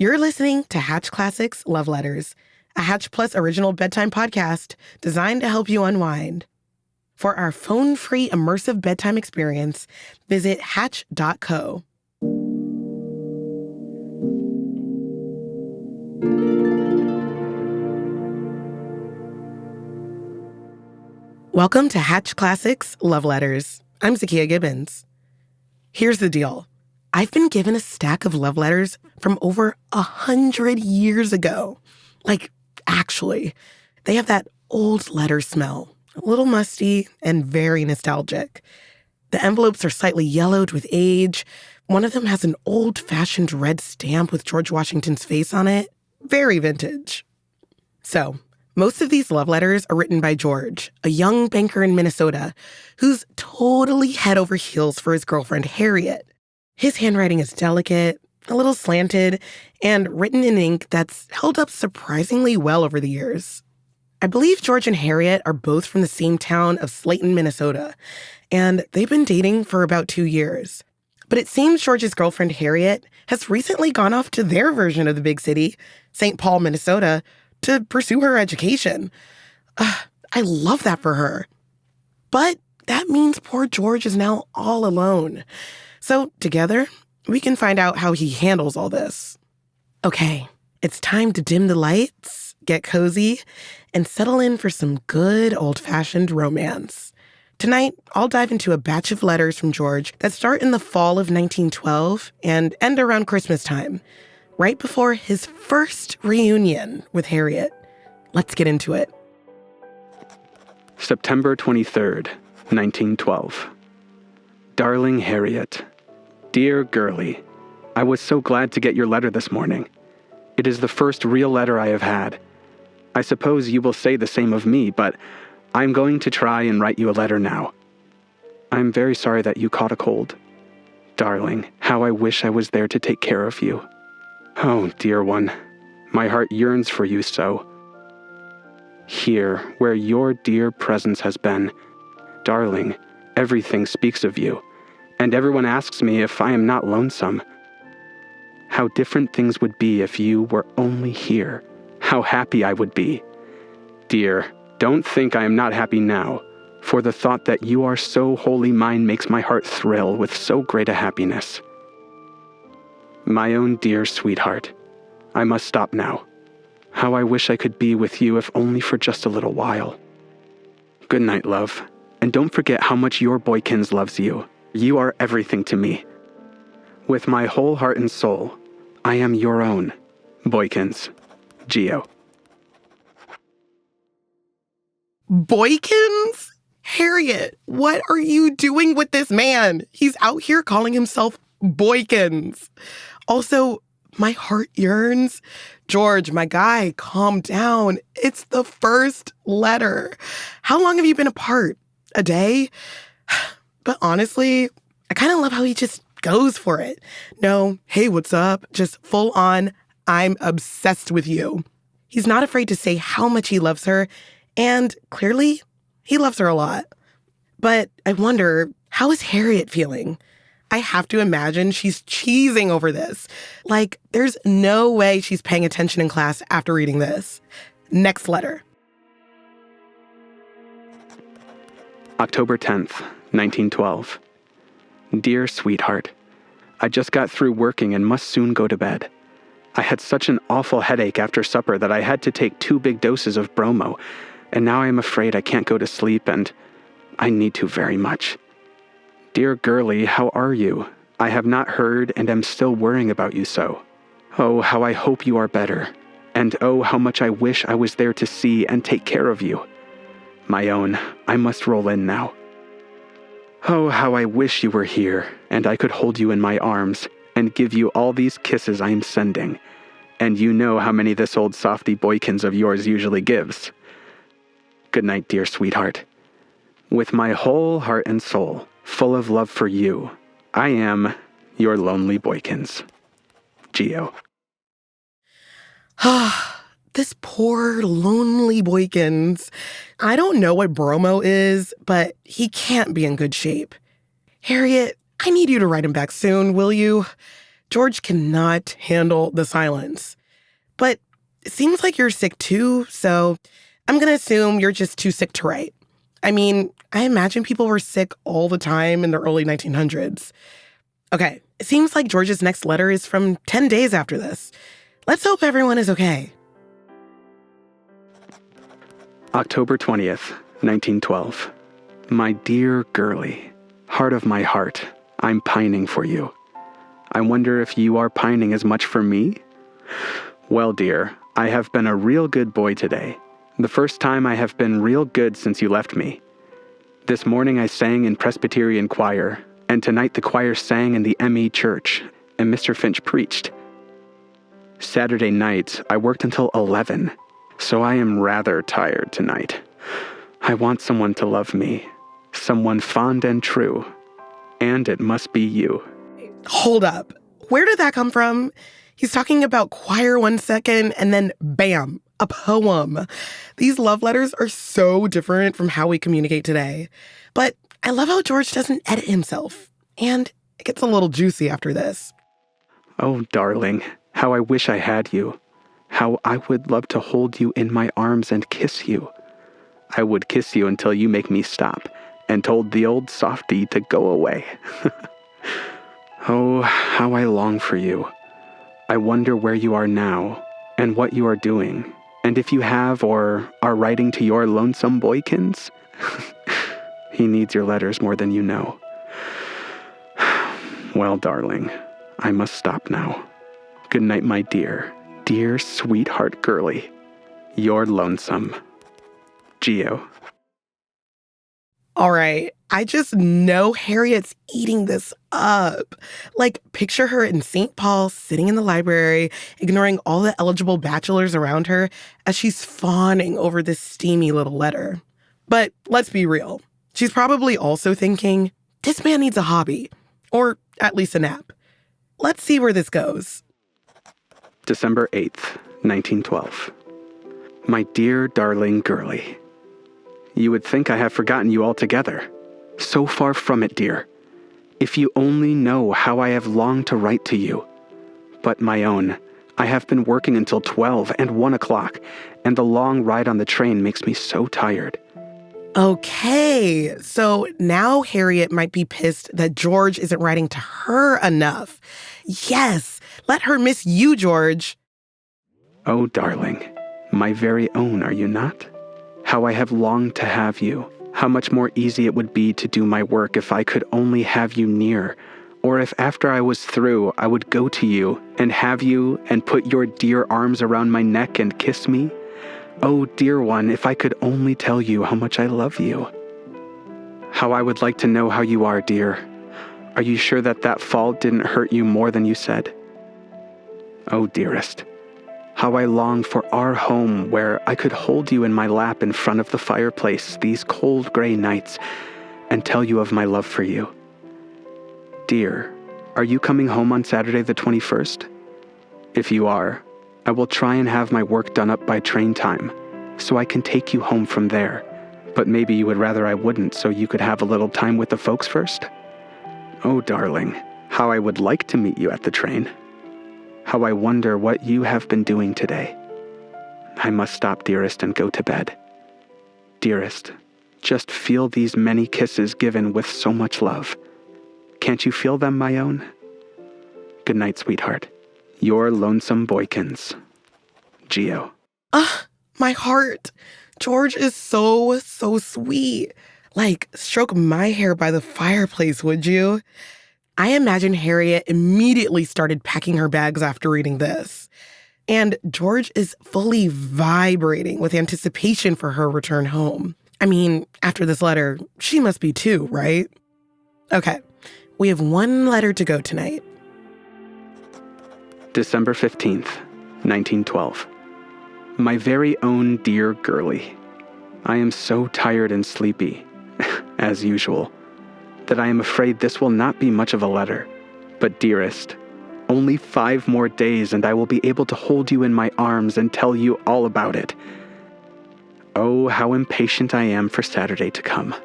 You're listening to Hatch Classics Love Letters, a Hatch Plus original bedtime podcast designed to help you unwind. For our phone-free immersive bedtime experience, visit hatch.co. Welcome to Hatch Classics Love Letters. I'm Zakiya Gibbons. Here's the deal. I've been given a stack of love letters from over 100 years ago. Like, actually, they have that old letter smell, a little musty and very nostalgic. The envelopes are slightly yellowed with age. One of them has an old-fashioned red stamp with George Washington's face on it. Very vintage. So, most of these love letters are written by George, a young banker in Minnesota who's totally head over heels for his girlfriend, Harriet. His handwriting is delicate, a little slanted, and written in ink that's held up surprisingly well over the years. I believe George and Harriet are both from the same town of Slayton, Minnesota, and they've been dating for about 2 years. But it seems George's girlfriend, Harriet, has recently gone off to their version of the big city, St. Paul, Minnesota, to pursue her education. I love that for her. But that means poor George is now all alone. So together, we can find out how he handles all this. Okay, it's time to dim the lights, get cozy, and settle in for some good old-fashioned romance. Tonight, I'll dive into a batch of letters from George that start in the fall of 1912 and end around Christmas time, right before his first reunion with Harriet. Let's get into it. September 23rd, 1912. Darling Harriet, dear girlie, I was so glad to get your letter this morning. It is the first real letter I have had. I suppose you will say the same of me, but I'm going to try and write you a letter now. I'm very sorry that you caught a cold. Darling, how I wish I was there to take care of you. Oh, dear one, my heart yearns for you so. Here, where your dear presence has been, darling, everything speaks of you, and everyone asks me if I am not lonesome. How different things would be if you were only here. How happy I would be. Dear, don't think I am not happy now, for the thought that you are so wholly mine makes my heart thrill with so great a happiness. My own dear sweetheart, I must stop now. How I wish I could be with you if only for just a little while. Good night, love, and don't forget how much your boykins loves you. You are everything to me. With my whole heart and soul, I am your own, Boykins, Geo. Boykins? Harriet, what are you doing with this man? He's out here calling himself Boykins. Also, my heart yearns. George, my guy, calm down. It's the first letter. How long have you been apart? A day? But honestly, I kind of love how he just goes for it. No, hey, what's up? Just full on, I'm obsessed with you. He's not afraid to say how much he loves her, and clearly, he loves her a lot. But I wonder, how is Harriet feeling? I have to imagine she's cheesing over this. Like, there's no way she's paying attention in class after reading this. Next letter. October 10th, 1912. Dear sweetheart, I just got through working and must soon go to bed. I had such an awful headache after supper that I had to take 2 big doses of bromo, and now I am afraid I can't go to sleep, and I need to very much. Dear girlie, how are you? I have not heard and am still worrying about you so. Oh, how I hope you are better, and oh, how much I wish I was there to see and take care of you. My own, I must roll in now. Oh, how I wish you were here, and I could hold you in my arms, and give you all these kisses I am sending, and you know how many this old softy boykins of yours usually gives. Good night, dear sweetheart. With my whole heart and soul, full of love for you, I am your lonely boykins. Geo. This poor, lonely Boykins. I don't know what bromo is, but he can't be in good shape. Harriet, I need you to write him back soon, will you? George cannot handle the silence. But it seems like you're sick too, so I'm going to assume you're just too sick to write. I mean, I imagine people were sick all the time in the early 1900s. Okay, it seems like George's next letter is from 10 days after this. Let's hope everyone is okay. October 20th, 1912. My dear girlie, heart of my heart, I'm pining for you. I wonder if you are pining as much for me? Well, dear, I have been a real good boy today. The first time I have been real good since you left me. This morning I sang in Presbyterian choir, and tonight the choir sang in the M.E. church, and Mr. Finch preached. Saturday night I worked until 11, so I am rather tired tonight. I want someone to love me, someone fond and true, and it must be you. Hold up. Where did that come from? He's talking about choir 1 second, and then bam, a poem. These love letters are so different from how we communicate today. But I love how George doesn't edit himself. And it gets a little juicy after this. Oh, darling, how I wish I had you. How I would love to hold you in my arms and kiss you. I would kiss you until you make me stop and told the old softy to go away. Oh, how I long for you. I wonder where you are now and what you are doing, and if you have or are writing to your lonesome boykins. He needs your letters more than you know. Well, darling, I must stop now. Good night, my dear, dear sweetheart girlie. You're lonesome. Geo. All right, I just know Harriet's eating this up. Like, picture her in St. Paul sitting in the library, ignoring all the eligible bachelors around her as she's fawning over this steamy little letter. But let's be real. She's probably also thinking, this man needs a hobby, or at least a nap. Let's see where this goes. December 8th, 1912. My dear, darling girlie. You would think I have forgotten you altogether. So far from it, dear. If you only know how I have longed to write to you. But my own, I have been working until 12 and 1 o'clock, and the long ride on the train makes me so tired. Okay, so now Harriet might be pissed that George isn't writing to her enough. Yes, let her miss you, George. Oh, darling, my very own, are you not? How I have longed to have you. How much more easy it would be to do my work if I could only have you near, or if after I was through, I would go to you and have you and put your dear arms around my neck and kiss me. Oh, dear one, if I could only tell you how much I love you. How I would like to know how you are, dear. Are you sure that that fall didn't hurt you more than you said? Oh, dearest, how I long for our home where I could hold you in my lap in front of the fireplace these cold gray nights and tell you of my love for you. Dear, are you coming home on Saturday the 21st? If you are, I will try and have my work done up by train time, so I can take you home from there. But maybe you would rather I wouldn't, so you could have a little time with the folks first? Oh, darling, how I would like to meet you at the train. How I wonder what you have been doing today. I must stop, dearest, and go to bed. Dearest, just feel these many kisses given with so much love. Can't you feel them, my own? Good night, sweetheart. Your lonesome boykins. Geo. My heart. George is so sweet. Like, stroke my hair by the fireplace, would you? I imagine Harriet immediately started packing her bags after reading this. And George is fully vibrating with anticipation for her return home. I mean, after this letter, she must be too, right? Okay, we have one letter to go tonight. December 15th, 1912. My very own dear girlie. I am so tired and sleepy, as usual, that I am afraid this will not be much of a letter. But dearest, only 5 more days and I will be able to hold you in my arms and tell you all about it. Oh, how impatient I am for Saturday to come.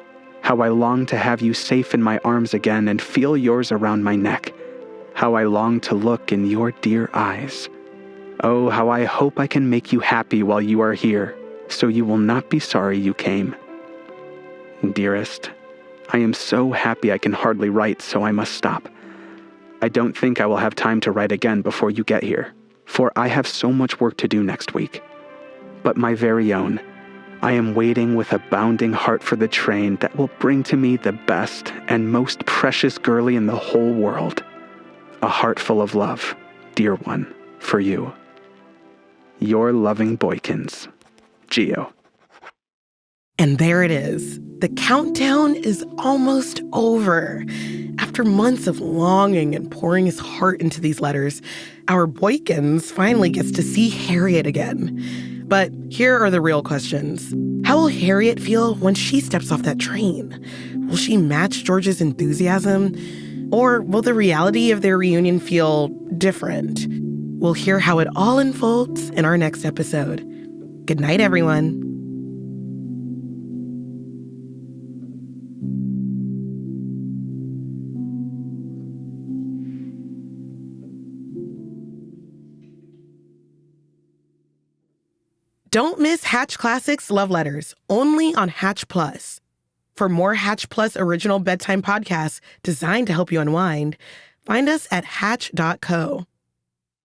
How I long to have you safe in my arms again and feel yours around my neck. How I long to look in your dear eyes. Oh, how I hope I can make you happy while you are here, so you will not be sorry you came. Dearest, I am so happy I can hardly write, so I must stop. I don't think I will have time to write again before you get here, for I have so much work to do next week. But my very own, I am waiting with a bounding heart for the train that will bring to me the best and most precious girlie in the whole world. A heart full of love, dear one, for you. Your loving boykins, Geo. And there it is. The countdown is almost over. After months of longing and pouring his heart into these letters, our Boykins finally gets to see Harriet again. But here are the real questions. How will Harriet feel when she steps off that train? Will she match George's enthusiasm? Or will the reality of their reunion feel different? We'll hear how it all unfolds in our next episode. Good night, everyone. Don't miss Hatch Classics Love Letters, only on Hatch Plus. For more Hatch Plus original bedtime podcasts designed to help you unwind, find us at hatch.co.